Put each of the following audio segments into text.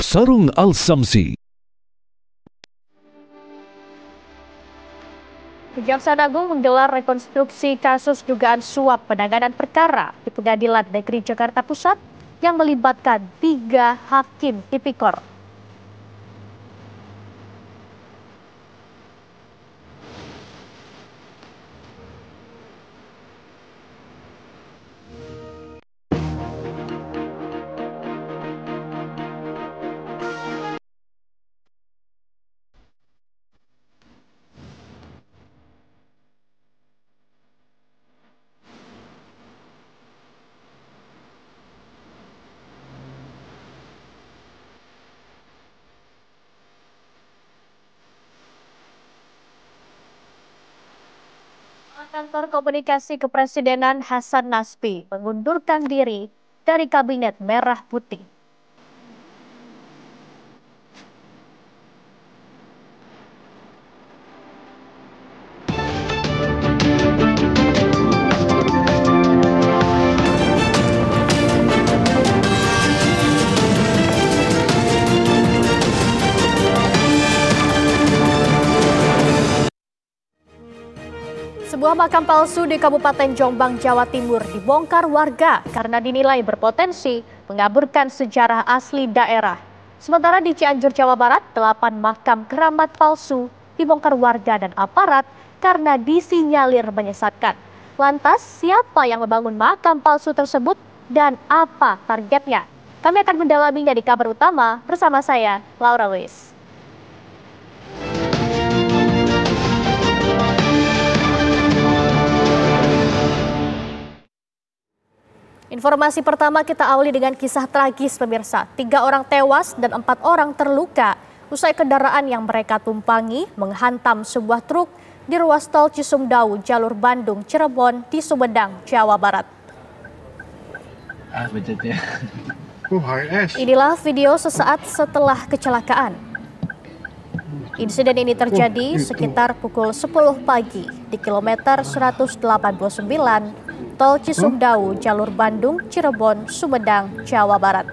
Sarung Al-Samsi. Kejaksaan Agung menggelar rekonstruksi kasus dugaan suap penanganan perkara di Pengadilan Negeri Jakarta Pusat yang melibatkan 3 hakim tipikor. Kantor Komunikasi Kepresidenan Hasan Nasbi mengundurkan diri dari Kabinet Merah Putih. Sebuah makam palsu di Kabupaten Jombang, Jawa Timur dibongkar warga karena dinilai berpotensi mengaburkan sejarah asli daerah. Sementara di Cianjur, Jawa Barat, 8 makam keramat palsu dibongkar warga dan aparat karena disinyalir menyesatkan. Lantas, siapa yang membangun makam palsu tersebut dan apa targetnya? Kami akan mendalaminya di kabar utama bersama saya, Laura Luis. Informasi pertama kita awali dengan kisah tragis pemirsa. 3 orang tewas dan 4 orang terluka usai kendaraan yang mereka tumpangi menghantam sebuah truk di ruas tol Cisumdawu, jalur Bandung Cirebon di Sumedang, Jawa Barat. Inilah video sesaat setelah kecelakaan. Insiden ini terjadi sekitar pukul 10 pagi di kilometer 189 Tol Cisumdawu, jalur Bandung, Cirebon, Sumedang, Jawa Barat.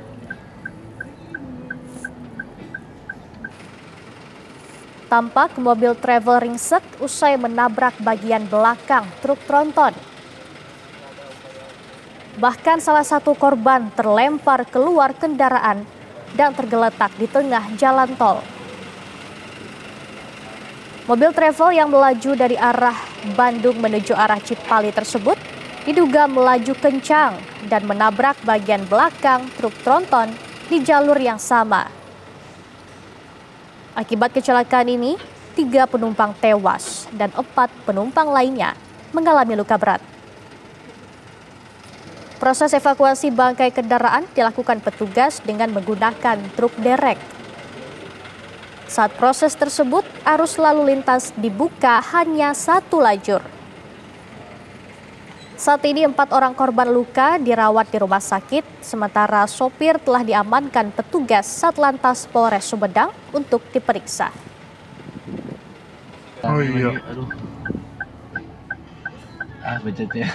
Tampak mobil travel ringsek usai menabrak bagian belakang truk tronton. Bahkan salah satu korban terlempar keluar kendaraan dan tergeletak di tengah jalan tol. Mobil travel yang melaju dari arah Bandung menuju arah Cipali tersebut diduga melaju kencang dan menabrak bagian belakang truk tronton di jalur yang sama. Akibat kecelakaan ini, 3 penumpang tewas dan 4 penumpang lainnya mengalami luka berat. Proses evakuasi bangkai kendaraan dilakukan petugas dengan menggunakan truk derek. Saat proses tersebut, arus lalu lintas dibuka hanya 1 lajur. Saat ini 4 orang korban luka dirawat di rumah sakit, sementara sopir telah diamankan petugas Satlantas Polres Sumedang untuk diperiksa. Oh iya. Becet ya.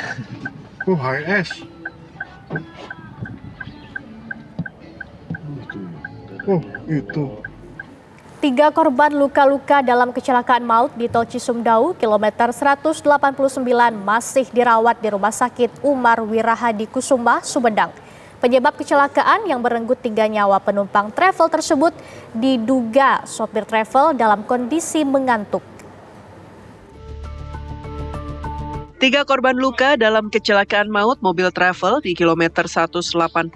HS. Oh, itu. 3 korban luka-luka dalam kecelakaan maut di Tol Cisumdawu, kilometer 189 masih dirawat di Rumah Sakit Umar Wirahadi Kusuma, Sumedang. Penyebab kecelakaan yang merenggut 3 nyawa penumpang travel tersebut diduga sopir travel dalam kondisi mengantuk. 3 korban luka dalam kecelakaan maut mobil travel di kilometer 189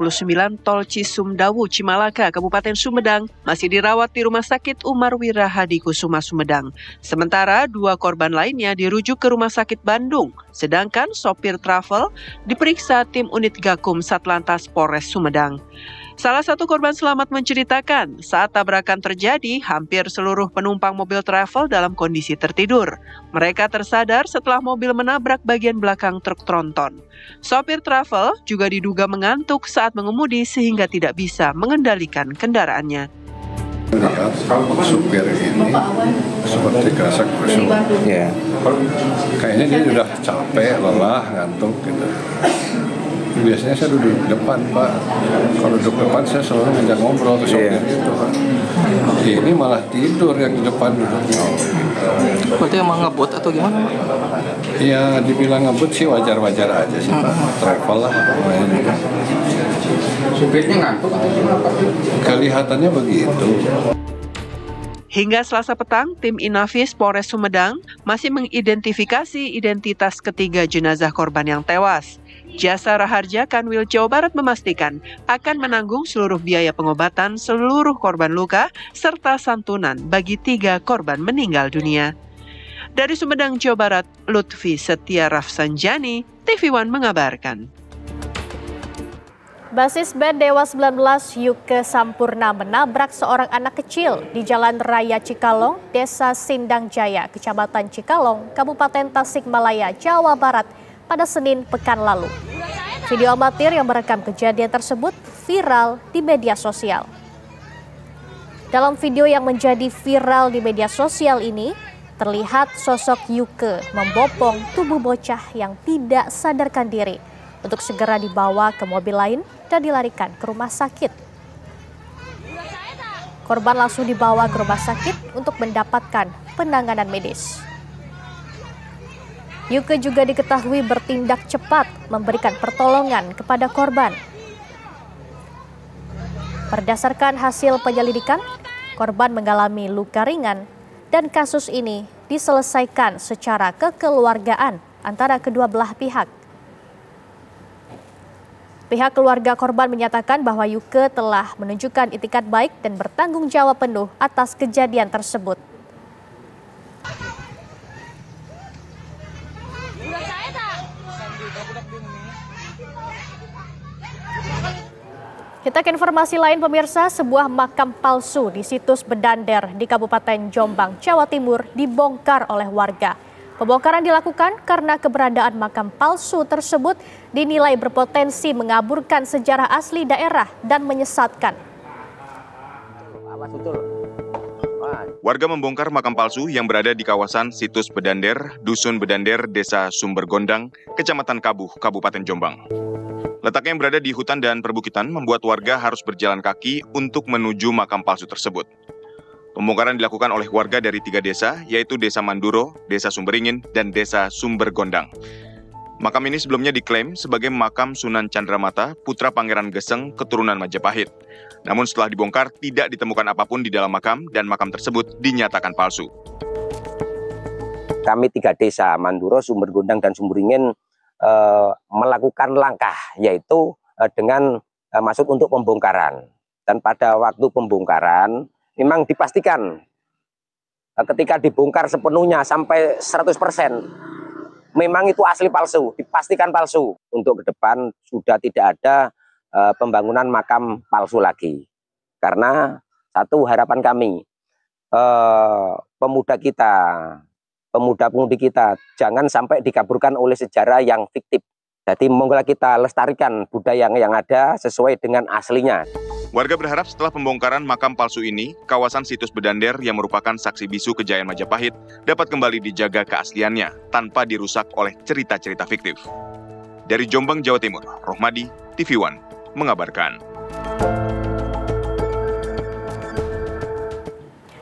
Tol Cisumdawu, Cimalaka, Kabupaten Sumedang masih dirawat di Rumah Sakit Umar Wirahadi Kusuma, Sumedang. Sementara 2 korban lainnya dirujuk ke Rumah Sakit Bandung, sedangkan sopir travel diperiksa tim unit Gakum Satlantas Polres Sumedang. Salah satu korban selamat menceritakan, saat tabrakan terjadi, hampir seluruh penumpang mobil travel dalam kondisi tertidur. Mereka tersadar setelah mobil menabrak bagian belakang truk tronton. Sopir travel juga diduga mengantuk saat mengemudi sehingga tidak bisa mengendalikan kendaraannya. Lihat supir ini seperti kerasak kusuk. Kayaknya dia sudah capek, lelah, ngantuk gitu. Biasanya saya duduk di depan, Pak. Kalau duduk depan saya selalu ngajak ngobrol ke sopir itu, Pak. Ini malah tidur yang di depan duduknya. Berarti emang ngebut atau gimana, Pak? Ya dibilang ngebut sih wajar-wajar aja sih, Pak. Travel lah. Supirnya ngantuk atau gimana, Pak? Kelihatannya begitu. Hingga Selasa petang, tim Inafis Polres Sumedang masih mengidentifikasi identitas ketiga jenazah korban yang tewas. Jasa Raharja Kanwil Jawa Barat memastikan akan menanggung seluruh biaya pengobatan seluruh korban luka serta santunan bagi 3 korban meninggal dunia. Dari Sumedang, Jawa Barat, Lutfi Setia Rafsanjani, TV One mengabarkan. Basis band Dewa 19 Yuke Sampurna menabrak seorang anak kecil di Jalan Raya Cikalong, Desa Sindang Jaya, Kecamatan Cikalong, Kabupaten Tasikmalaya, Jawa Barat pada Senin pekan lalu. Video amatir yang merekam kejadian tersebut viral di media sosial. Dalam video yang menjadi viral di media sosial ini, terlihat sosok Yuke membopong tubuh bocah yang tidak sadarkan diri untuk segera dibawa ke mobil lain dan dilarikan ke rumah sakit. Korban langsung dibawa ke rumah sakit untuk mendapatkan penanganan medis. Yuke juga diketahui bertindak cepat memberikan pertolongan kepada korban. Berdasarkan hasil penyelidikan, korban mengalami luka ringan dan kasus ini diselesaikan secara kekeluargaan antara kedua belah pihak. Pihak keluarga korban menyatakan bahwa Yuke telah menunjukkan itikat baik dan bertanggung jawab penuh atas kejadian tersebut. Kita ke informasi lain pemirsa, sebuah makam palsu di situs Bedander di Kabupaten Jombang, Jawa Timur dibongkar oleh warga. Pembongkaran dilakukan karena keberadaan makam palsu tersebut dinilai berpotensi mengaburkan sejarah asli daerah dan menyesatkan. Warga membongkar makam palsu yang berada di kawasan situs Bedander, Dusun Bedander, Desa Sumbergondang, Kecamatan Kabuh, Kabupaten Jombang. Letaknya yang berada di hutan dan perbukitan membuat warga harus berjalan kaki untuk menuju makam palsu tersebut. Pembongkaran dilakukan oleh warga dari 3 desa, yaitu Desa Manduro, Desa Sumberingin, dan Desa Sumbergondang. Makam ini sebelumnya diklaim sebagai makam Sunan Chandramata, putra Pangeran Geseng, keturunan Majapahit. Namun setelah dibongkar, tidak ditemukan apapun di dalam makam dan makam tersebut dinyatakan palsu. Kami 3 desa, Manduro, Sumbergondang, dan Sumberingin, melakukan langkah, yaitu dengan maksud untuk pembongkaran. Dan pada waktu pembongkaran, memang dipastikan ketika dibongkar sepenuhnya sampai 100%, memang itu asli palsu, dipastikan palsu. Untuk ke depan sudah tidak ada pembangunan makam palsu lagi. Karena satu harapan kami, pemuda kita, pemuda-pemudi kita jangan sampai dikaburkan oleh sejarah yang fiktif. Jadi monggo kita lestarikan budaya yang ada sesuai dengan aslinya. Warga berharap setelah pembongkaran makam palsu ini, kawasan situs Bedander yang merupakan saksi bisu kejayaan Majapahit dapat kembali dijaga keasliannya tanpa dirusak oleh cerita-cerita fiktif. Dari Jombang, Jawa Timur, Rohmadi, TV One, mengabarkan.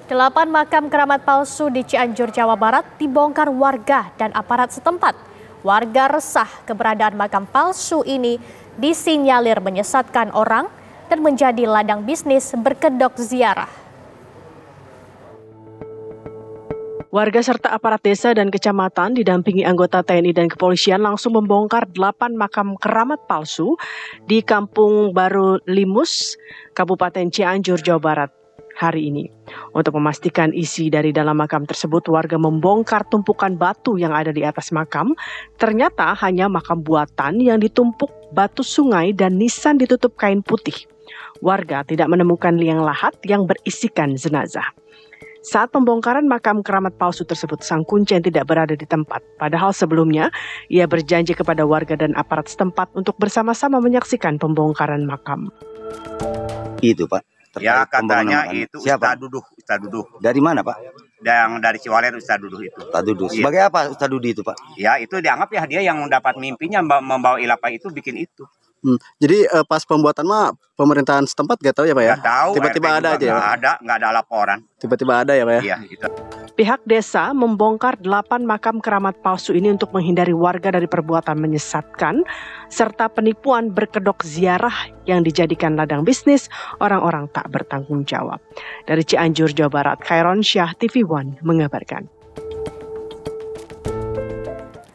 8 makam keramat palsu di Cianjur, Jawa Barat dibongkar warga dan aparat setempat. Warga resah keberadaan makam palsu ini disinyalir menyesatkan orang dan menjadi ladang bisnis berkedok ziarah. Warga serta aparat desa dan kecamatan didampingi anggota TNI dan kepolisian langsung membongkar 8 makam keramat palsu di Kampung Baru Limus, Kabupaten Cianjur, Jawa Barat hari ini. Untuk memastikan isi dari dalam makam tersebut, warga membongkar tumpukan batu yang ada di atas makam. Ternyata hanya makam buatan yang ditumpuk batu sungai dan nisan ditutup kain putih. Warga tidak menemukan liang lahat yang berisikan jenazah. Saat pembongkaran makam keramat palsu tersebut, sang kuncen tidak berada di tempat. Padahal sebelumnya, ia berjanji kepada warga dan aparat setempat untuk bersama-sama menyaksikan pembongkaran makam. Itu Pak? Ya katanya itu Siapa? Ustaz Duduh. Dari mana Pak? Yang dari Ciwaler Ustaz Duduh itu. Ustaz Duduh. Iya. Sebagai apa Ustaz Duduh itu Pak? Ya itu dianggap ya dia yang mendapat mimpinya membawa ilafah itu bikin itu. Jadi pas pembuatan mah pemerintahan setempat gak tahu ya Pak ya? Nggak tahu. Tiba-tiba RT ada juga aja ya? nggak ada laporan. Tiba-tiba ada ya Pak ya? Iya, itu. Pihak desa membongkar 8 makam keramat palsu ini untuk menghindari warga dari perbuatan menyesatkan serta penipuan berkedok ziarah yang dijadikan ladang bisnis orang-orang tak bertanggung jawab. Dari Cianjur, Jawa Barat, Khairon Syah, TV One mengabarkan.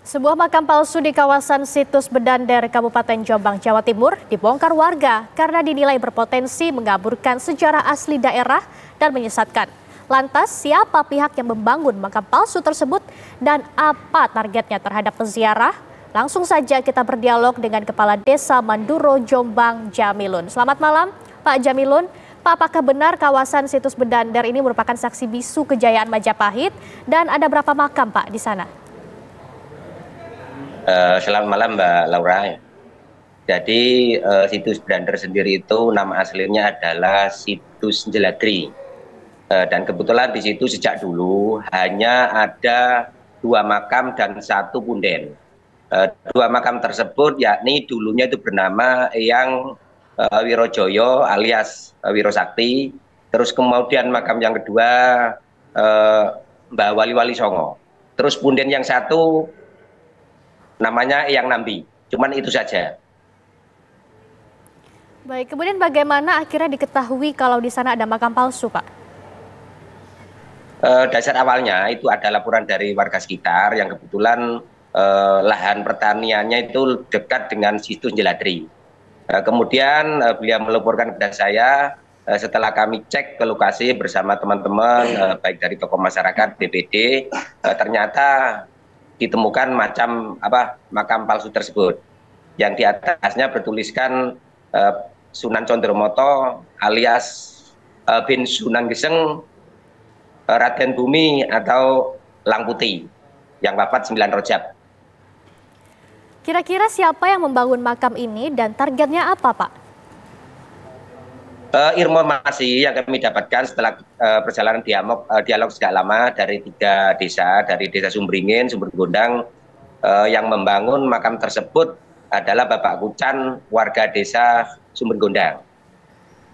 Sebuah makam palsu di kawasan Situs Bedander, Kabupaten Jombang, Jawa Timur dibongkar warga karena dinilai berpotensi mengaburkan sejarah asli daerah dan menyesatkan. Lantas, siapa pihak yang membangun makam palsu tersebut dan apa targetnya terhadap peziarah? Langsung saja kita berdialog dengan Kepala Desa Manduro, Jombang, Jamilun. Selamat malam, Pak Jamilun. Pak, apakah benar kawasan Situs Bedander ini merupakan saksi bisu kejayaan Majapahit dan ada berapa makam, Pak, di sana? Selamat malam Mbak Laura. Jadi Situs Bedander sendiri itu nama aslinya adalah Situs Jeladri. Dan kebetulan di situ sejak dulu hanya ada 2 makam dan 1 punden. 2 makam tersebut yakni dulunya itu bernama Eyang Wirojoyo alias Wirosakti. Terus kemudian makam yang kedua Mbak Wali Songo. Terus punden yang 1 namanya Eyang Nambi, cuman itu saja. Baik, kemudian bagaimana akhirnya diketahui kalau di sana ada makam palsu, Pak? Dasar awalnya itu ada laporan dari warga sekitar yang kebetulan lahan pertaniannya itu dekat dengan Situs Jeladri. Kemudian beliau melaporkan kepada saya setelah kami cek ke lokasi bersama teman-teman baik dari tokoh masyarakat, BPD, ternyata ditemukan makam palsu tersebut yang di atasnya bertuliskan Sunan Condromoto alias bin Sunan Geseng Raden Bumi atau Lang Putih yang wafat 9 Rojab. Kira-kira siapa yang membangun makam ini dan targetnya apa, Pak? Informasi yang kami dapatkan setelah perjalanan dialog sejak lama dari 3 desa, dari Desa Sumbringin, Sumbergondang, yang membangun makam tersebut adalah Bapak Kucan, warga Desa Sumbergondang.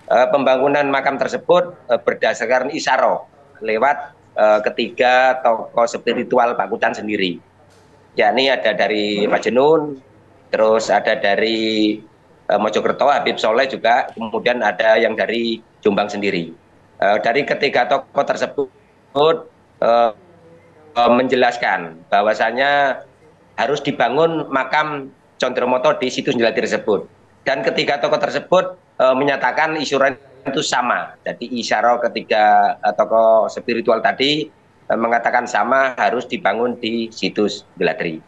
Pembangunan makam tersebut berdasarkan isyarah lewat ketiga tokoh spiritual Pak Kucan sendiri, yakni ada dari Pak Jenun, terus ada dari Mojokerto, Habib Soleh juga, kemudian ada yang dari Jombang sendiri. Dari ketiga tokoh tersebut menjelaskan bahwasanya harus dibangun makam Condromoto di Situs Jeladri tersebut. Dan ketiga tokoh tersebut menyatakan isyuran itu sama. Jadi isyarah ketiga tokoh spiritual tadi mengatakan sama, harus dibangun di Situs Jeladri.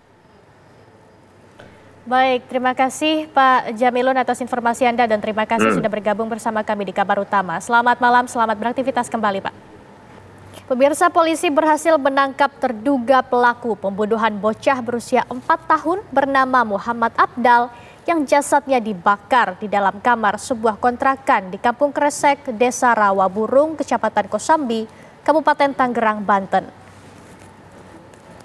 Baik, terima kasih Pak Jamilun atas informasi Anda dan terima kasih sudah bergabung bersama kami di Kabar Utama. Selamat malam, selamat beraktivitas kembali, Pak. Pemirsa, polisi berhasil menangkap terduga pelaku pembunuhan bocah berusia 4 tahun bernama Muhammad Abdal yang jasadnya dibakar di dalam kamar sebuah kontrakan di Kampung Kresek, Desa Rawaburung, Kecamatan Kosambi, Kabupaten Tangerang, Banten.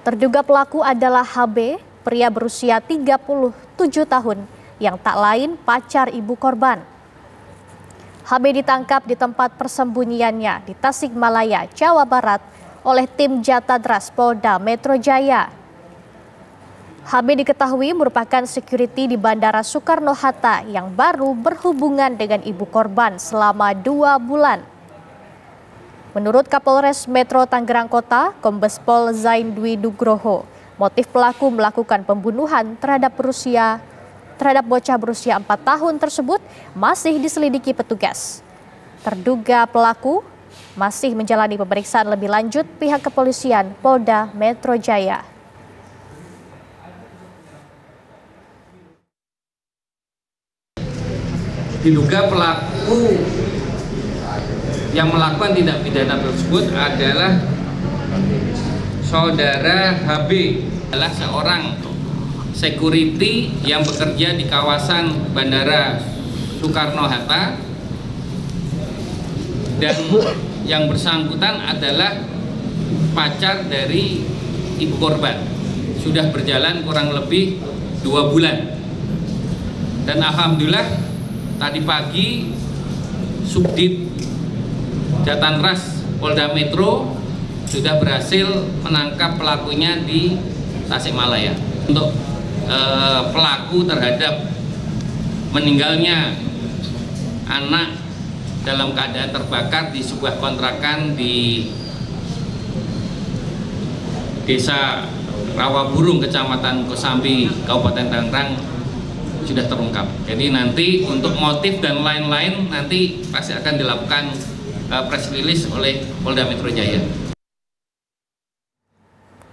Terduga pelaku adalah HB, pria berusia 37 tahun yang tak lain pacar ibu korban. HB ditangkap di tempat persembunyiannya di Tasikmalaya, Jawa Barat oleh tim Jatadras Polda Metro Jaya. HB diketahui merupakan security di Bandara Soekarno-Hatta yang baru berhubungan dengan ibu korban selama 2 bulan. Menurut Kapolres Metro Tangerang Kota, Kombes Pol Zain Dwi Nugroho, motif pelaku melakukan pembunuhan terhadap bocah berusia 4 tahun tersebut masih diselidiki petugas. Terduga pelaku masih menjalani pemeriksaan lebih lanjut pihak kepolisian Polda Metro Jaya. Diduga pelaku yang melakukan tindak pidana tersebut adalah Saudara HB, adalah seorang security yang bekerja di kawasan Bandara Soekarno-Hatta, dan yang bersangkutan adalah pacar dari ibu korban. Sudah berjalan kurang lebih 2 bulan. Dan alhamdulillah tadi pagi Subdit Jatanras Polda Metro sudah berhasil menangkap pelakunya di Tasikmalaya. Untuk pelaku terhadap meninggalnya anak dalam keadaan terbakar di sebuah kontrakan di Desa Rawaburung, Kecamatan Kosambi, Kabupaten Tangerang sudah terungkap. Jadi nanti untuk motif dan lain-lain nanti pasti akan dilakukan press release oleh Polda Metro Jaya.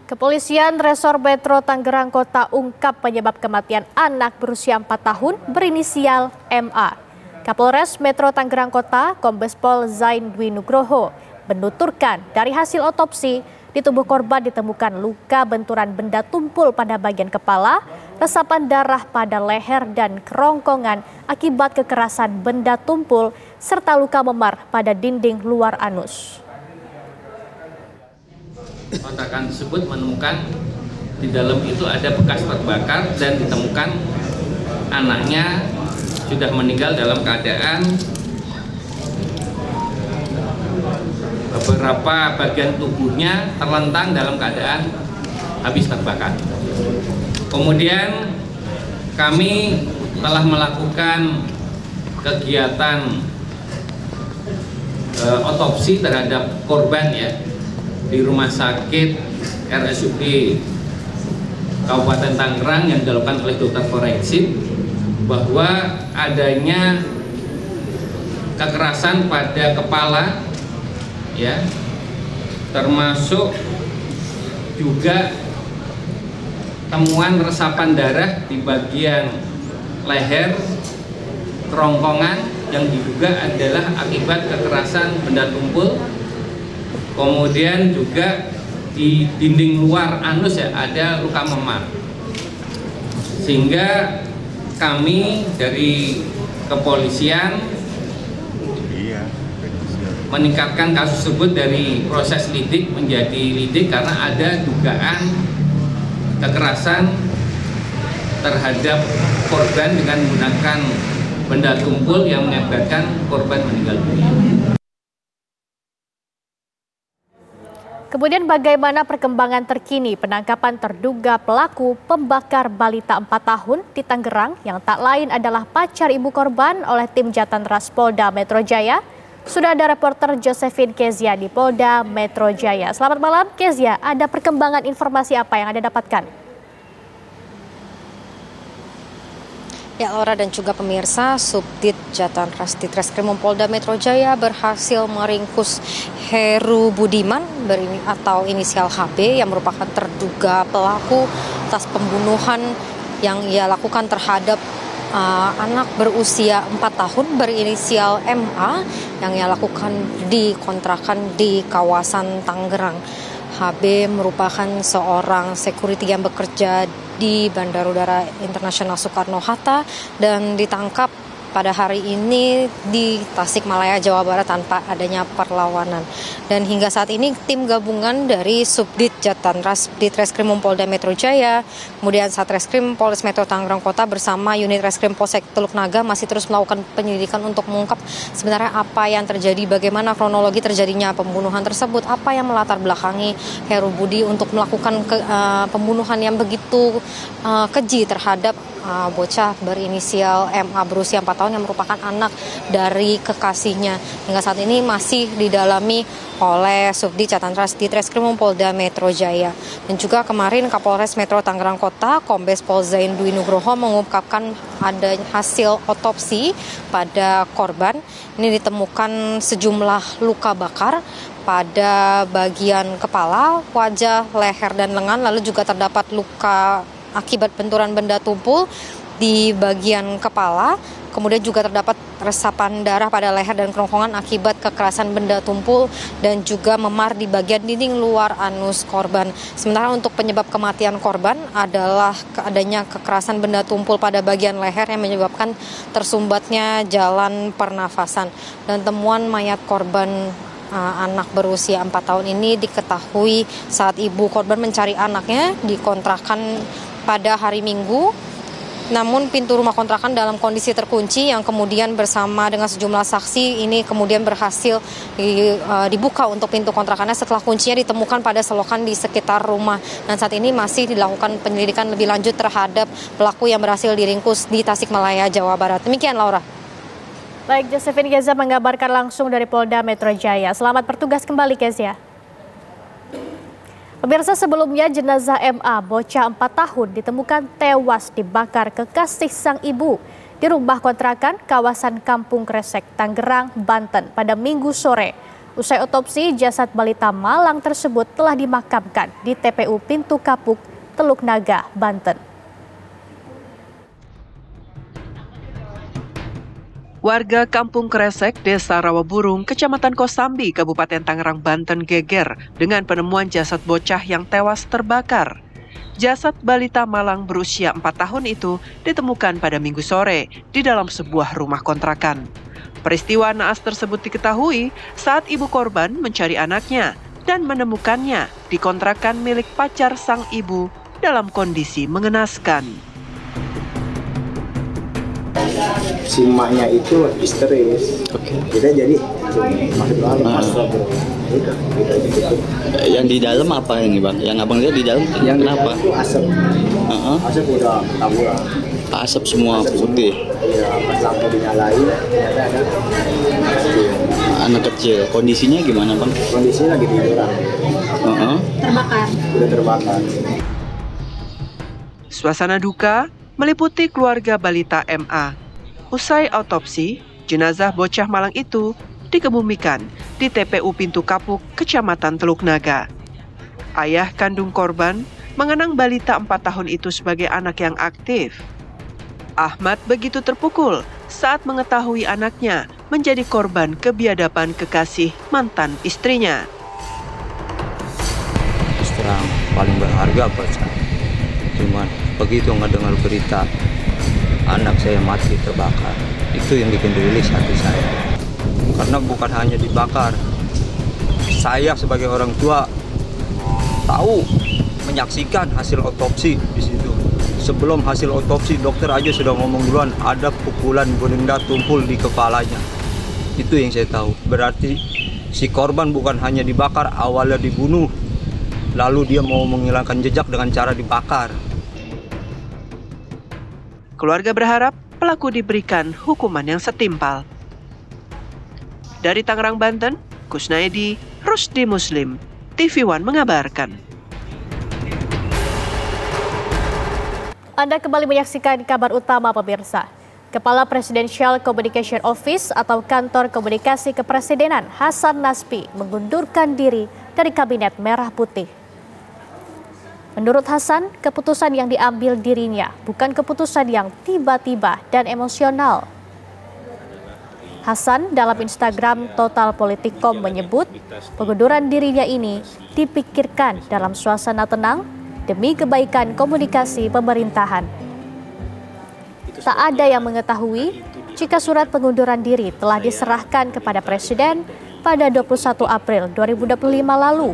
Kepolisian Resor Metro Tangerang Kota ungkap penyebab kematian anak berusia 4 tahun berinisial MA. Kapolres Metro Tangerang Kota, Kombes Pol Zain Dwi Nugroho, menuturkan dari hasil otopsi di tubuh korban ditemukan luka benturan benda tumpul pada bagian kepala, resapan darah pada leher dan kerongkongan akibat kekerasan benda tumpul, serta luka memar pada dinding luar anus. Kontrakan tersebut menemukan di dalam itu ada bekas terbakar dan ditemukan anaknya sudah meninggal dalam keadaan beberapa bagian tubuhnya terlentang dalam keadaan habis terbakar. Kemudian kami telah melakukan kegiatan otopsi terhadap korban ya di Rumah Sakit RSUD Kabupaten Tangerang yang dilakukan oleh dokter forensik bahwa adanya kekerasan pada kepala ya, termasuk juga temuan resapan darah di bagian leher, kerongkongan yang diduga adalah akibat kekerasan benda tumpul. Kemudian juga di dinding luar anus ya ada luka memar. Sehingga kami dari kepolisian meningkatkan kasus tersebut dari proses lidik menjadi lidik karena ada dugaan kekerasan terhadap korban dengan menggunakan benda tumpul yang mengakibatkan korban meninggal dunia. Kemudian bagaimana perkembangan terkini penangkapan terduga pelaku pembakar balita 4 tahun di Tangerang yang tak lain adalah pacar ibu korban oleh tim Jatanras Polda Metro Jaya? Sudah ada reporter Josephine Kezia di Polda Metro Jaya. Selamat malam Kezia, ada perkembangan informasi apa yang Anda dapatkan? Ya, Laura dan juga pemirsa, Subdit Jatanras Ditreskrimum Polda Metro Jaya berhasil meringkus Heru Budiman atau inisial HB yang merupakan terduga pelaku atas pembunuhan yang ia lakukan terhadap anak berusia 4 tahun berinisial MA yang ia lakukan di kontrakan di kawasan Tangerang. HB merupakan seorang security yang bekerja di Bandara Udara Internasional Soekarno-Hatta dan ditangkap pada hari ini di Tasikmalaya, Jawa Barat tanpa adanya perlawanan. Dan hingga saat ini tim gabungan dari Subdit Jatanras Ditreskrimum Polda Metro Jaya, kemudian Satreskrim Polres Metro Tangerang Kota bersama unit Reskrim Polsek Teluk Naga masih terus melakukan penyelidikan untuk mengungkap sebenarnya apa yang terjadi, bagaimana kronologi terjadinya pembunuhan tersebut, apa yang melatar belakangi Heru Budi untuk melakukan pembunuhan yang begitu keji terhadap bocah berinisial MA berusia 4 tahun yang merupakan anak dari kekasihnya. Hingga saat ini masih didalami oleh Subdit Jatanras Ditreskrimum Polda Metro Jaya. Dan juga kemarin Kapolres Metro Tangerang Kota, Kombes Pol Zain Dwi Nugroho mengungkapkan ada hasil otopsi pada korban. Ini ditemukan sejumlah luka bakar pada bagian kepala, wajah, leher, dan lengan. Lalu juga terdapat luka akibat benturan benda tumpul di bagian kepala. Kemudian juga terdapat resapan darah pada leher dan kerongkongan akibat kekerasan benda tumpul dan juga memar di bagian dinding luar anus korban. Sementara untuk penyebab kematian korban adalah adanya kekerasan benda tumpul pada bagian leher yang menyebabkan tersumbatnya jalan pernafasan. Dan temuan mayat korban anak berusia 4 tahun ini diketahui saat ibu korban mencari anaknya di kontrakan pada hari Minggu Namun pintu rumah kontrakan dalam kondisi terkunci yang kemudian bersama dengan sejumlah saksi ini kemudian berhasil dibuka untuk pintu kontrakannya setelah kuncinya ditemukan pada selokan di sekitar rumah. Dan saat ini masih dilakukan penyelidikan lebih lanjut terhadap pelaku yang berhasil diringkus di Tasikmalaya, Jawa Barat. Demikian, Laura. Baik, Josephine Geza mengabarkan langsung dari Polda Metro Jaya. Selamat bertugas kembali, Kezia. Pemirsa, sebelumnya jenazah MA, bocah 4 tahun, ditemukan tewas dibakar kekasih sang ibu di rumah kontrakan kawasan Kampung Kresek, Tangerang, Banten pada Minggu sore. Usai otopsi, jasad balita malang tersebut telah dimakamkan di TPU Pintu Kapuk, Teluk Naga, Banten. Warga Kampung Kresek, Desa Rawaburung, Kecamatan Kosambi, Kabupaten Tangerang, Banten geger dengan penemuan jasad bocah yang tewas terbakar. Jasad balita malang berusia 4 tahun itu ditemukan pada Minggu sore di dalam sebuah rumah kontrakan. Peristiwa naas tersebut diketahui saat ibu korban mencari anaknya dan menemukannya di kontrakan milik pacar sang ibu dalam kondisi mengenaskan. Si emaknya itu histeris. Kita jadi yang di dalam apa ini, Bang? Yang Abang lihat di dalam yang kenapa? Itu asap. Asap udah tahu lah. Asap semua putih. Iya, pas lampu dinyalain ada anak kecil. Kondisinya gimana, Bang? Kondisinya lagi tiduran. Terbakar. Udah terbakar. Suasana duka meliputi keluarga balita MA. Usai autopsi, jenazah bocah malang itu dikebumikan di TPU Pintu Kapuk, Kecamatan Teluk Naga. Ayah kandung korban mengenang balita 4 tahun itu sebagai anak yang aktif. Ahmad begitu terpukul saat mengetahui anaknya menjadi korban kebiadaban kekasih mantan istrinya. Terang paling berharga buat saya. Cuman begitu ngedengar berita anak saya mati terbakar, itu yang bikin rilis hati saya. Karena bukan hanya dibakar, saya sebagai orang tua tahu, menyaksikan hasil otopsi di situ. Sebelum hasil otopsi, dokter aja sudah ngomong duluan ada pukulan benda tumpul di kepalanya. Itu yang saya tahu. Berarti si korban bukan hanya dibakar, awalnya dibunuh, lalu dia mau menghilangkan jejak dengan cara dibakar. Keluarga berharap pelaku diberikan hukuman yang setimpal. Dari Tangerang, Banten, Kusnaedi, Rusdi Muslim, TV One mengabarkan. Anda kembali menyaksikan kabar utama, pemirsa. Kepala Presidential Communication Office atau Kantor Komunikasi Kepresidenan Hasan Nasbi mengundurkan diri dari Kabinet Merah Putih. Menurut Hasan, keputusan yang diambil dirinya bukan keputusan yang tiba-tiba dan emosional. Hasan dalam Instagram Total Politikom menyebut pengunduran dirinya ini dipikirkan dalam suasana tenang demi kebaikan komunikasi pemerintahan. Tak ada yang mengetahui jika surat pengunduran diri telah diserahkan kepada Presiden pada 21 April 2025 lalu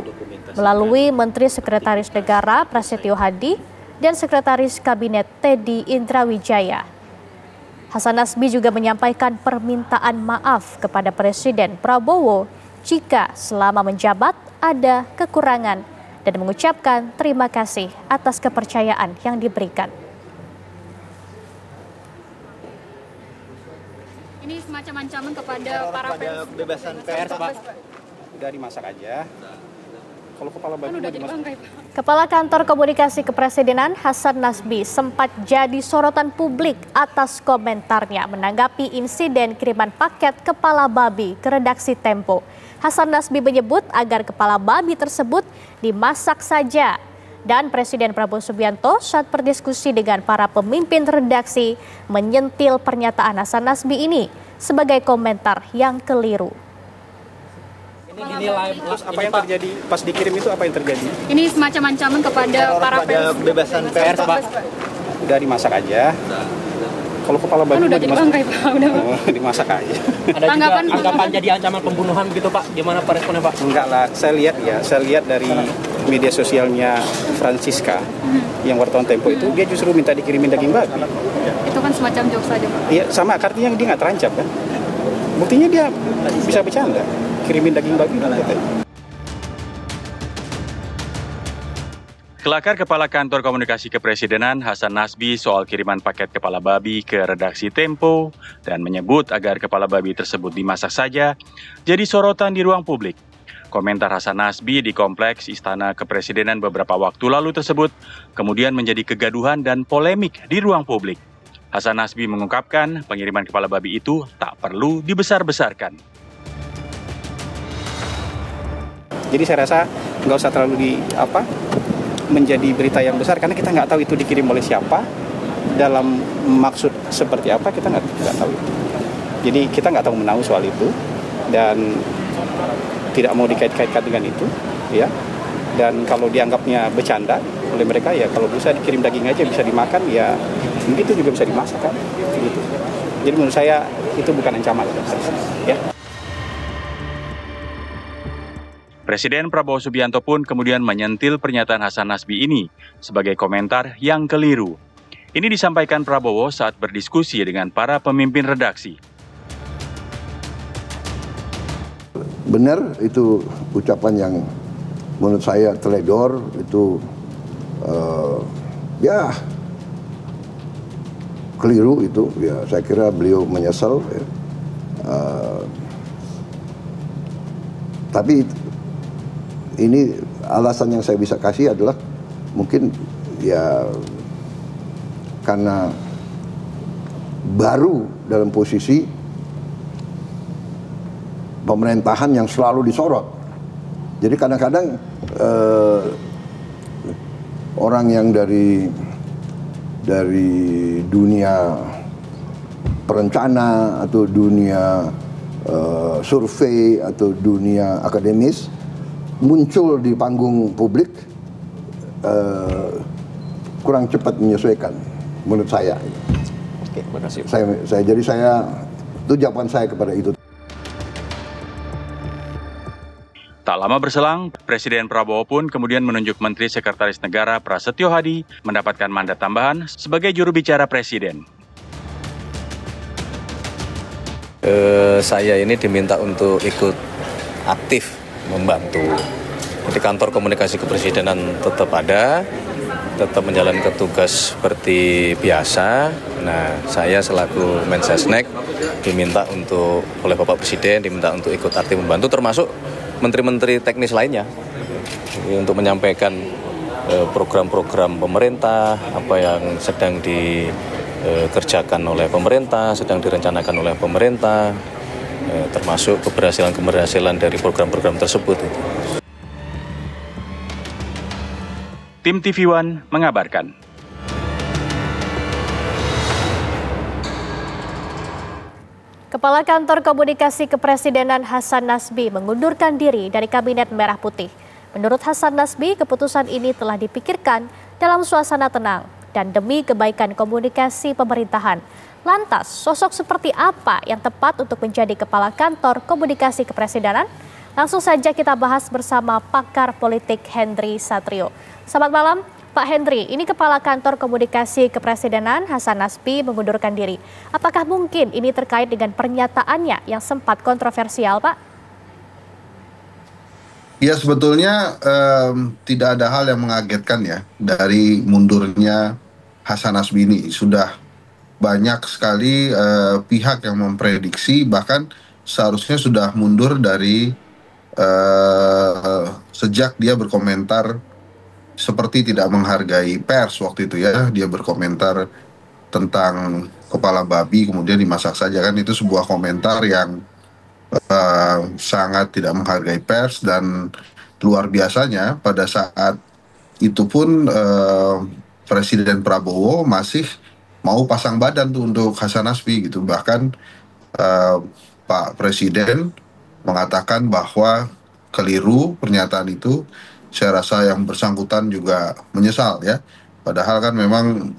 melalui Menteri Sekretaris Negara Prasetyo Hadi dan Sekretaris Kabinet Teddy Indrawijaya. Hasan Nasbi juga menyampaikan permintaan maaf kepada Presiden Prabowo jika selama menjabat ada kekurangan dan mengucapkan terima kasih atas kepercayaan yang diberikan. Ini semacam ancaman kepada para pers. Kebebasan pers, Pak. Udah dimasak aja. Kalau kepala batu udah dimasak. Kepala Kantor Komunikasi Kepresidenan Hasan Nasbi sempat jadi sorotan publik atas komentarnya menanggapi insiden kiriman paket kepala babi ke redaksi Tempo. Hasan Nasbi menyebut agar kepala babi tersebut dimasak saja. Dan Presiden Prabowo Subianto saat berdiskusi dengan para pemimpin redaksi menyentil pernyataan Hasan Nasbi ini sebagai komentar yang keliru. Ini dinilai terus apa yang terjadi pas dikirim itu apa yang terjadi? Ini semacam ancaman kepada para pers. Kebebasan pers, Pak. Udah dimasak aja. Kalau kepala babi udah jadi bangkai, Pak. Udah. Dimasak aja. Ada juga anggapan jadi ancaman pembunuhan gitu, Pak. Gimana Pak responnya, Pak? Enggak lah, saya lihat dari media sosialnya Francisca yang wartawan Tempo itu, dia justru minta dikirimin daging babi. Itu kan semacam jokes saja, Pak. Iya, sama, artinya dia nggak terancam kan. Buktinya dia bisa bercanda, kirimin daging babi katanya. Kelakar Kepala Kantor Komunikasi Kepresidenan Hasan Nasbi soal kiriman paket kepala babi ke redaksi Tempo dan menyebut agar kepala babi tersebut dimasak saja jadi sorotan di ruang publik. Komentar Hasan Nasbi di Kompleks Istana Kepresidenan beberapa waktu lalu tersebut kemudian menjadi kegaduhan dan polemik di ruang publik. Hasan Nasbi mengungkapkan pengiriman kepala babi itu tak perlu dibesar-besarkan. Jadi saya rasa nggak usah terlalu menjadi berita yang besar, karena kita nggak tahu itu dikirim oleh siapa, dalam maksud seperti apa, kita nggak tahu itu. Jadi kita nggak tahu menahu soal itu dan tidak mau dikait-kaitkan dengan itu, ya. Dan kalau dianggapnya bercanda oleh mereka, ya kalau bisa dikirim daging aja bisa dimakan, ya begitu juga bisa dimasak kan, gitu. Jadi menurut saya itu bukan ancaman, ya. Presiden Prabowo Subianto pun kemudian menyentil pernyataan Hasan Nasbi ini sebagai komentar yang keliru. Ini disampaikan Prabowo saat berdiskusi dengan para pemimpin redaksi. Benar, itu ucapan yang menurut saya teledor, itu ya keliru itu. Ya, saya kira beliau menyesal. Ya. Tapi ini alasan yang saya bisa kasih adalah mungkin ya karena baru dalam posisi pemerintahan yang selalu disorot. Jadi kadang-kadang orang yang dari dunia perencana atau dunia survei atau dunia akademis muncul di panggung publik kurang cepat menyesuaikan menurut saya. Oke, terima kasih. Saya itu jawaban saya kepada itu. Tak lama berselang, Presiden Prabowo pun kemudian menunjuk Menteri Sekretaris Negara Prasetyo Hadi mendapatkan mandat tambahan sebagai juru bicara Presiden. Saya ini diminta untuk ikut aktif membantu. Jadi kantor komunikasi kepresidenan tetap ada, tetap menjalankan tugas seperti biasa. Nah, saya selaku Mensesnek diminta oleh Bapak Presiden diminta untuk ikut aktif membantu, termasuk menteri-menteri teknis lainnya, untuk menyampaikan program-program pemerintah, apa yang sedang dikerjakan oleh pemerintah, sedang direncanakan oleh pemerintah, termasuk keberhasilan dari program-program tersebut. Tim TV One mengabarkan. Kepala Kantor Komunikasi Kepresidenan Hasan Nasbi mengundurkan diri dari Kabinet Merah Putih. Menurut Hasan Nasbi, keputusan ini telah dipikirkan dalam suasana tenang dan demi kebaikan komunikasi pemerintahan. Lantas, sosok seperti apa yang tepat untuk menjadi Kepala Kantor Komunikasi Kepresidenan? Langsung saja kita bahas bersama pakar politik Hendry Satrio. Selamat malam, Pak Hendry. Ini Kepala Kantor Komunikasi Kepresidenan Hasan Nasbi mengundurkan diri. Apakah mungkin ini terkait dengan pernyataannya yang sempat kontroversial, Pak? Ya, sebetulnya tidak ada hal yang mengagetkan ya dari mundurnya Hasan Nasbi ini. Sudah banyak sekali pihak yang memprediksi, bahkan seharusnya sudah mundur dari sejak dia berkomentar seperti tidak menghargai pers waktu itu ya. Dia berkomentar tentang kepala babi kemudian dimasak saja, kan itu sebuah komentar yang sangat tidak menghargai pers. Dan luar biasanya pada saat itu pun Presiden Prabowo masih mau pasang badan tuh untuk Hasan Nasbi gitu. Bahkan Pak Presiden mengatakan bahwa keliru pernyataan itu. Saya rasa yang bersangkutan juga menyesal ya. Padahal kan memang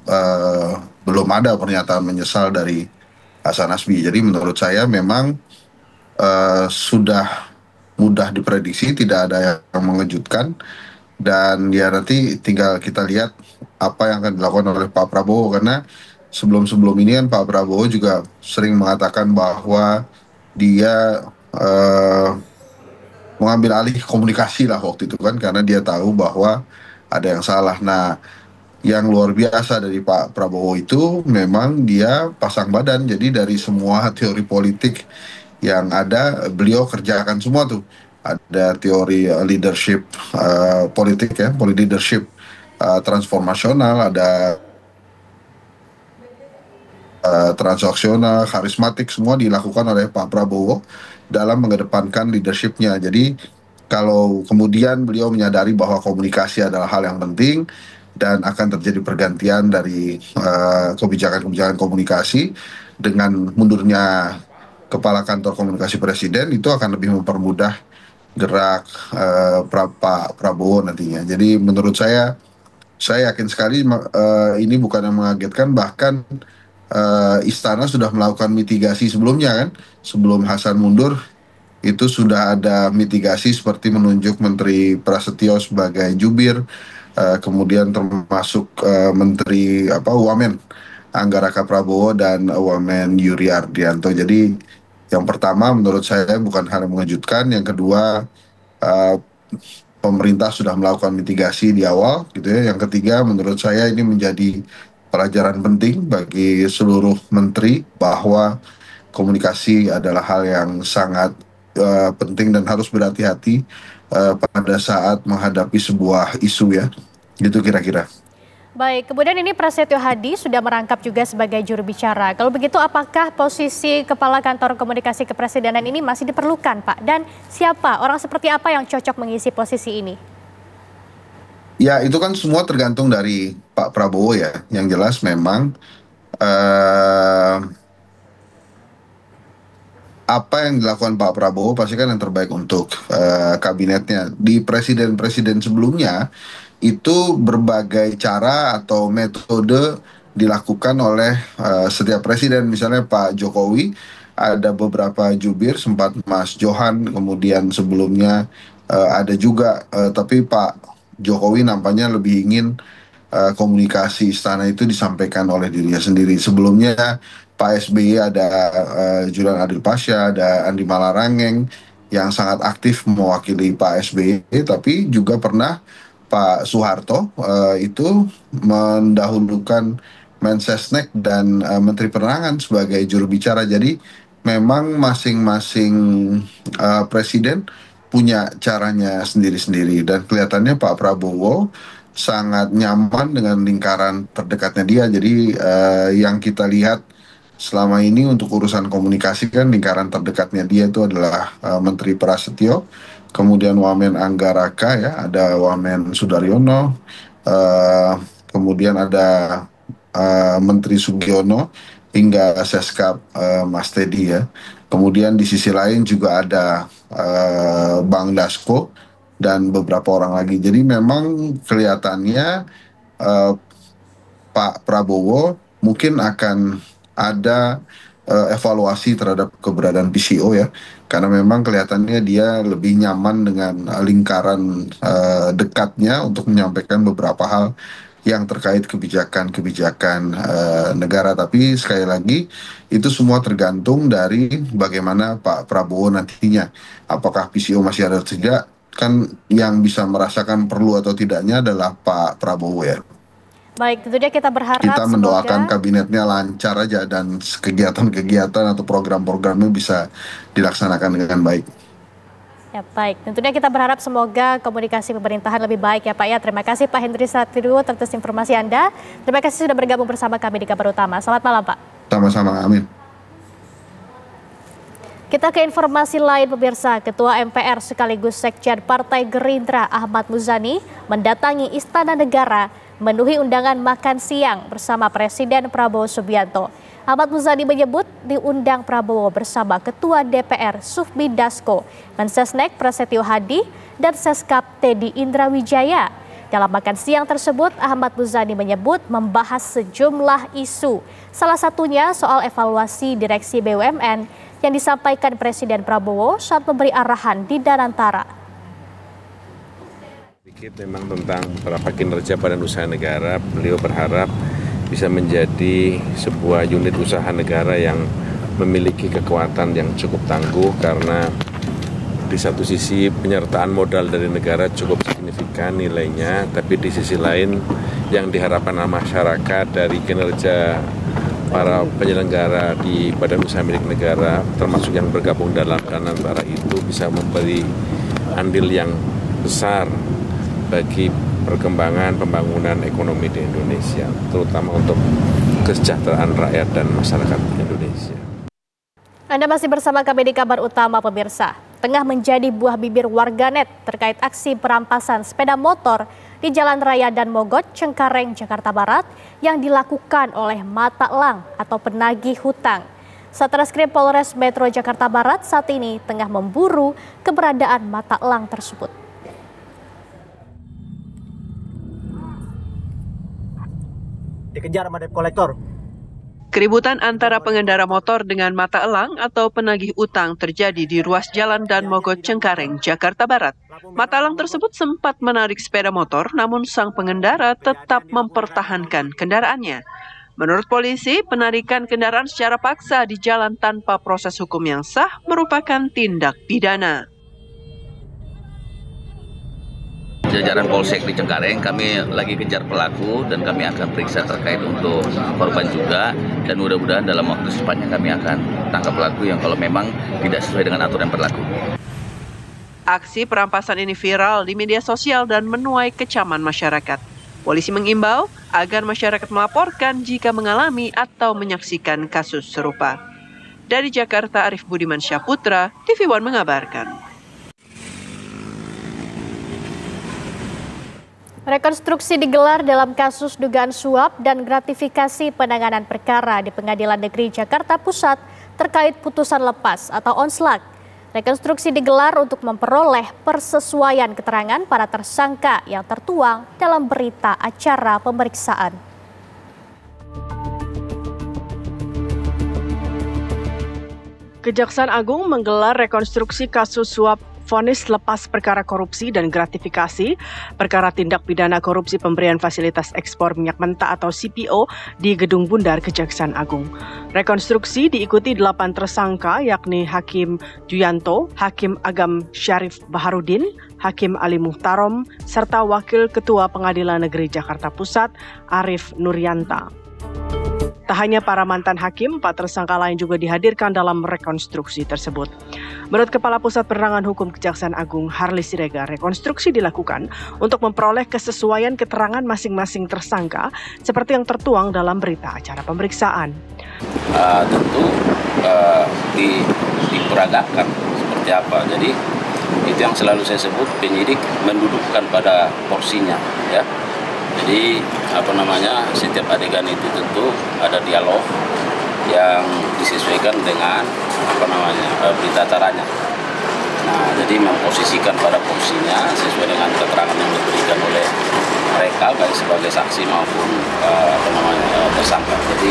belum ada pernyataan menyesal dari Hasan Nasbi. Jadi menurut saya memang sudah mudah diprediksi, tidak ada yang mengejutkan. dan ya nanti tinggal kita lihat apa yang akan dilakukan oleh Pak Prabowo, karena sebelum ini kan Pak Prabowo juga sering mengatakan bahwa dia mengambil alih komunikasi lah waktu itu kan, karena dia tahu bahwa ada yang salah. Nah, yang luar biasa dari Pak Prabowo itu memang dia pasang badan, jadi dari semua teori politik yang ada beliau kerjakan semua tuh. Ada teori leadership politik ya, leadership transformasional, ada transaksional, karismatik, semua dilakukan oleh Pak Prabowo dalam mengedepankan leadershipnya. Jadi kalau kemudian beliau menyadari bahwa komunikasi adalah hal yang penting dan akan terjadi pergantian dari kebijakan-kebijakan komunikasi dengan mundurnya Kepala Kantor Komunikasi Presiden, itu akan lebih mempermudah gerak Pak Prabowo nantinya. Jadi menurut saya yakin sekali ini bukan yang mengagetkan, bahkan Istana sudah melakukan mitigasi sebelumnya kan, sebelum Hasan mundur itu sudah ada mitigasi seperti menunjuk Menteri Prasetyo sebagai jubir, kemudian termasuk Menteri Wamen Anggaraka Prabowo dan Wamen Yuri Ardianto. Jadi yang pertama menurut saya bukan hal yang mengejutkan, yang kedua pemerintah sudah melakukan mitigasi di awal gitu ya. Yang ketiga menurut saya ini menjadi pelajaran penting bagi seluruh menteri bahwa komunikasi adalah hal yang sangat penting dan harus berhati-hati pada saat menghadapi sebuah isu ya, gitu kira-kira. Baik, kemudian ini Prasetyo Hadi sudah merangkap juga sebagai juru bicara. Kalau begitu apakah posisi Kepala Kantor Komunikasi Kepresidenan ini masih diperlukan Pak? Dan siapa, orang seperti apa yang cocok mengisi posisi ini? Ya itu kan semua tergantung dari Pak Prabowo ya. Yang jelas memang apa yang dilakukan Pak Prabowo pasti kan yang terbaik untuk kabinetnya. Di presiden-presiden sebelumnya itu berbagai cara atau metode dilakukan oleh setiap presiden. Misalnya Pak Jokowi ada beberapa jubir, sempat Mas Johan, kemudian sebelumnya ada juga, tapi Pak Jokowi nampaknya lebih ingin komunikasi istana itu disampaikan oleh dirinya sendiri. Sebelumnya Pak SBY ada Julian Adil Pasha, ada Andi Malarangeng yang sangat aktif mewakili Pak SBY, tapi juga pernah Pak Soeharto itu mendahulukan Mensesnek dan Menteri Penerangan sebagai juru bicara. Jadi memang masing-masing presiden punya caranya sendiri-sendiri, dan kelihatannya Pak Prabowo sangat nyaman dengan lingkaran terdekatnya dia. Jadi yang kita lihat selama ini untuk urusan komunikasi kan lingkaran terdekatnya dia itu adalah Menteri Prasetyo, kemudian Wamen Anggaraka ya, ada Wamen Sudaryono, kemudian ada Menteri Sugiono hingga Seskap Mas Teddy ya. Kemudian di sisi lain juga ada Bang Dasko dan beberapa orang lagi. Jadi memang kelihatannya Pak Prabowo mungkin akan ada evaluasi terhadap keberadaan PCO ya, karena memang kelihatannya dia lebih nyaman dengan lingkaran dekatnya untuk menyampaikan beberapa hal yang terkait kebijakan-kebijakan negara. Tapi sekali lagi itu semua tergantung dari bagaimana Pak Prabowo nantinya. Apakah PCO masih ada atau tidak, kan yang bisa merasakan perlu atau tidaknya adalah Pak Prabowo ya. Baik, tentunya kita berharap kita mendoakan kabinetnya lancar aja dan kegiatan-kegiatan atau program-programnya bisa dilaksanakan dengan baik. Ya baik, tentunya kita berharap semoga komunikasi pemerintahan lebih baik ya Pak ya. Terima kasih Pak Hendri Satrio atas informasi Anda. Terima kasih sudah bergabung bersama kami di Kabar Utama. Selamat malam Pak. Sama-sama, amin. Kita ke informasi lain pemirsa. Ketua MPR sekaligus Sekjen Partai Gerindra Ahmad Muzani mendatangi Istana Negara memenuhi undangan makan siang bersama Presiden Prabowo Subianto. Ahmad Muzani menyebut diundang Prabowo bersama Ketua DPR Sufmi Dasko, Mensesnek Prasetyo Hadi, dan Seskap Teddy Indrawijaya. Dalam makan siang tersebut, Ahmad Muzani menyebut membahas sejumlah isu. Salah satunya soal evaluasi direksi BUMN yang disampaikan Presiden Prabowo saat memberi arahan di Danantara. sedikit memang tentang beberapa kinerja Badan Usaha Negara. Beliau berharap bisa menjadi sebuah unit usaha negara yang memiliki kekuatan yang cukup tangguh karena di satu sisi penyertaan modal dari negara cukup signifikan nilainya, tapi di sisi lain yang diharapkan masyarakat dari kinerja para penyelenggara di badan usaha milik negara, termasuk yang bergabung dalam dan antara itu bisa memberi andil yang besar bagi perkembangan pembangunan ekonomi di Indonesia, terutama untuk kesejahteraan rakyat dan masyarakat Indonesia. Anda masih bersama kami di Kabar Utama pemirsa. Tengah menjadi buah bibir warganet terkait aksi perampasan sepeda motor di Jalan Raya Dan Mogot, Cengkareng, Jakarta Barat yang dilakukan oleh mata elang atau penagih hutang. Satreskrim Polres Metro Jakarta Barat saat ini tengah memburu keberadaan mata elang tersebut. Dikejar sama debt collector. Keributan antara pengendara motor dengan mata elang atau penagih utang terjadi di ruas jalan Dan Mogot Cengkareng, Jakarta Barat. Mata elang tersebut sempat menarik sepeda motor, namun sang pengendara tetap mempertahankan kendaraannya. Menurut polisi, penarikan kendaraan secara paksa di jalan tanpa proses hukum yang sah merupakan tindak pidana. Jajaran Polsek di Cengkareng, kami lagi kejar pelaku dan kami akan periksa terkait untuk korban juga, dan mudah-mudahan dalam waktu secepatnya kami akan tangkap pelaku yang kalau memang tidak sesuai dengan aturan berlaku. Aksi perampasan ini viral di media sosial dan menuai kecaman masyarakat. Polisi mengimbau agar masyarakat melaporkan jika mengalami atau menyaksikan kasus serupa. Dari Jakarta, Arif Budiman Syahputra, TV One mengabarkan. Rekonstruksi digelar dalam kasus dugaan suap dan gratifikasi penanganan perkara di Pengadilan Negeri Jakarta Pusat terkait putusan lepas atau onslak. Rekonstruksi digelar untuk memperoleh persesuaian keterangan para tersangka yang tertuang dalam berita acara pemeriksaan. Kejaksaan Agung menggelar rekonstruksi kasus suap vonis lepas perkara korupsi dan gratifikasi, perkara tindak pidana korupsi pemberian fasilitas ekspor minyak mentah atau CPO di Gedung Bundar Kejaksaan Agung. Rekonstruksi diikuti 8 tersangka yakni Hakim Juyanto, Hakim Agam Syarif Baharudin, Hakim Ali Muhtarom, serta Wakil Ketua Pengadilan Negeri Jakarta Pusat Arif Nuryanta. Tak hanya para mantan hakim, 4 tersangka lain juga dihadirkan dalam rekonstruksi tersebut. Menurut Kepala Pusat Penerangan Hukum Kejaksaan Agung Harli Siregar, rekonstruksi dilakukan untuk memperoleh kesesuaian keterangan masing-masing tersangka seperti yang tertuang dalam berita acara pemeriksaan. Tentu diperagakan seperti apa. Jadi itu yang selalu saya sebut, penyidik mendudukkan pada porsinya, ya. Jadi setiap adegan itu tentu ada dialog yang disesuaikan dengan berita acaranya. Nah, jadi memposisikan pada porsinya sesuai dengan keterangan yang diberikan oleh mereka baik sebagai saksi maupun tersangka. Jadi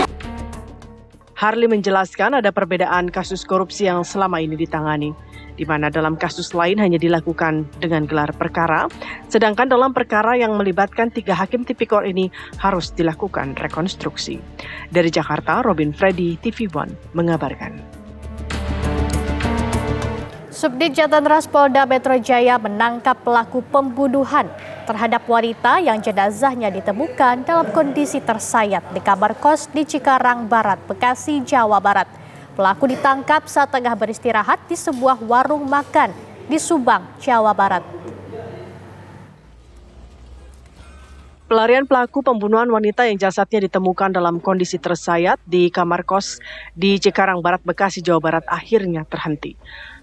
Harli menjelaskan ada perbedaan kasus korupsi yang selama ini ditangani, di mana dalam kasus lain hanya dilakukan dengan gelar perkara, sedangkan dalam perkara yang melibatkan 3 hakim tipikor ini harus dilakukan rekonstruksi. Dari Jakarta, Robin Freddy, TV One, mengabarkan. Subdit Jatantras Polda Metro Jaya menangkap pelaku pembunuhan terhadap wanita yang jenazahnya ditemukan dalam kondisi tersayat di kamar kos di Cikarang Barat, Bekasi, Jawa Barat. Pelaku ditangkap saat tengah beristirahat di sebuah warung makan di Subang, Jawa Barat. Pelarian pelaku pembunuhan wanita yang jasadnya ditemukan dalam kondisi tersayat di kamar kos di Cikarang Barat, Bekasi, Jawa Barat akhirnya terhenti.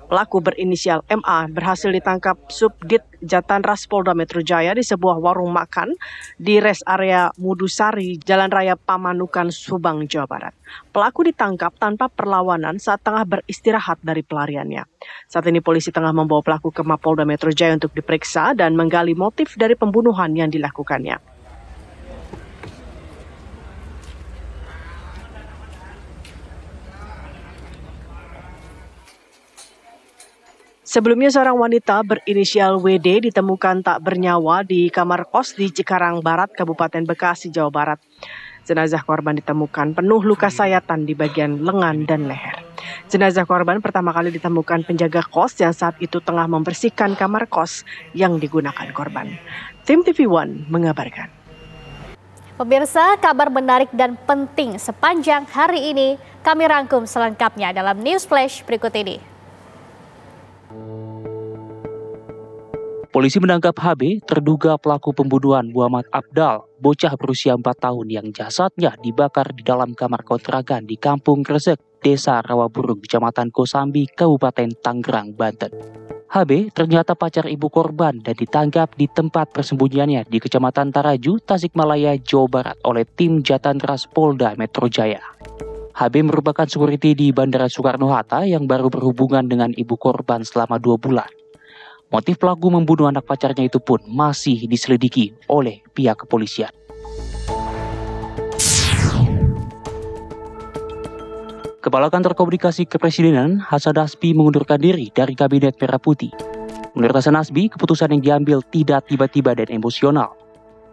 Pelaku berinisial MA berhasil ditangkap Subdit Jatantras Polda Metro Jaya di sebuah warung makan di rest area Mudusari, Jalan Raya Pamanukan, Subang, Jawa Barat. Pelaku ditangkap tanpa perlawanan saat tengah beristirahat dari pelariannya. Saat ini polisi tengah membawa pelaku ke Mapolda Metro Jaya untuk diperiksa dan menggali motif dari pembunuhan yang dilakukannya. Sebelumnya seorang wanita berinisial WD ditemukan tak bernyawa di kamar kos di Cikarang Barat, Kabupaten Bekasi, Jawa Barat. Jenazah korban ditemukan penuh luka sayatan di bagian lengan dan leher. Jenazah korban pertama kali ditemukan penjaga kos yang saat itu tengah membersihkan kamar kos yang digunakan korban. Tim TV One mengabarkan. Pemirsa, kabar menarik dan penting sepanjang hari ini kami rangkum selengkapnya dalam News Flash berikut ini. Polisi menangkap HB, terduga pelaku pembunuhan Muhammad Abdal, bocah berusia 4 tahun yang jasadnya dibakar di dalam kamar kontrakan di Kampung Gresek, Desa Rawaburung, Kecamatan Kosambi, Kabupaten Tangerang, Banten. HB ternyata pacar ibu korban dan ditangkap di tempat persembunyiannya di Kecamatan Taraju, Tasikmalaya, Jawa Barat oleh tim Jatantras Polda Metro Jaya. HB merupakan security di Bandara Soekarno-Hatta yang baru berhubungan dengan ibu korban selama 2 bulan. Motif pelaku membunuh anak pacarnya itu pun masih diselidiki oleh pihak kepolisian. Kepala Kantor Komunikasi Kepresidenan Hasan Nasbi mengundurkan diri dari Kabinet Merah Putih. Menurut Hasan Nasbi, keputusan yang diambil tidak tiba-tiba dan emosional.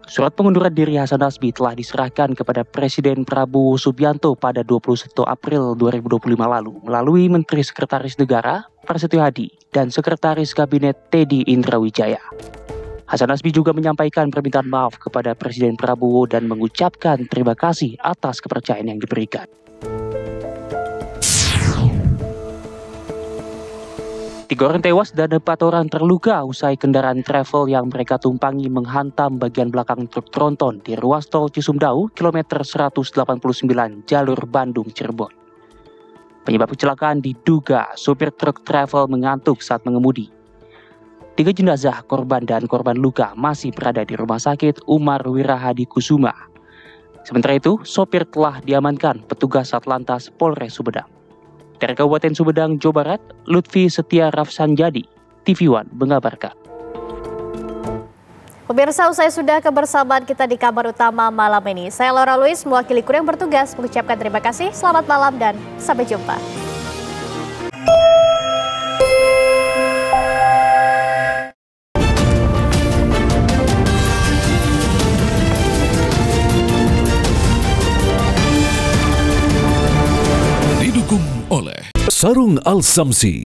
Surat pengunduran diri Hasan Nasbi telah diserahkan kepada Presiden Prabowo Subianto pada 21 April 2025 lalu melalui Menteri Sekretaris Negara Prasetyo Hadi dan Sekretaris Kabinet Teddy Indrawijaya. Hasan Nasbi juga menyampaikan permintaan maaf kepada Presiden Prabowo dan mengucapkan terima kasih atas kepercayaan yang diberikan. Tiga orang tewas dan 4 orang terluka usai kendaraan travel yang mereka tumpangi menghantam bagian belakang truk tronton di ruas tol Cisumdawu, kilometer 189 jalur Bandung-Cirebon. Penyebab kecelakaan diduga sopir truk travel mengantuk saat mengemudi. 3 jenazah korban dan korban luka masih berada di Rumah Sakit Umar Wirahadi Kusuma. Sementara itu, sopir telah diamankan petugas Satlantas Polres Sumedang. Dari Kabupaten Sumedang, Jawa Barat, Lutfi Setia Rafsanjadi, TV One mengabarkan. Pemirsa, usai sudah kebersamaan kita di kabar utama malam ini. Saya Laura Luis, mewakili kru yang bertugas, mengucapkan terima kasih, selamat malam dan sampai jumpa. Didukung oleh Sarung Al Samsi,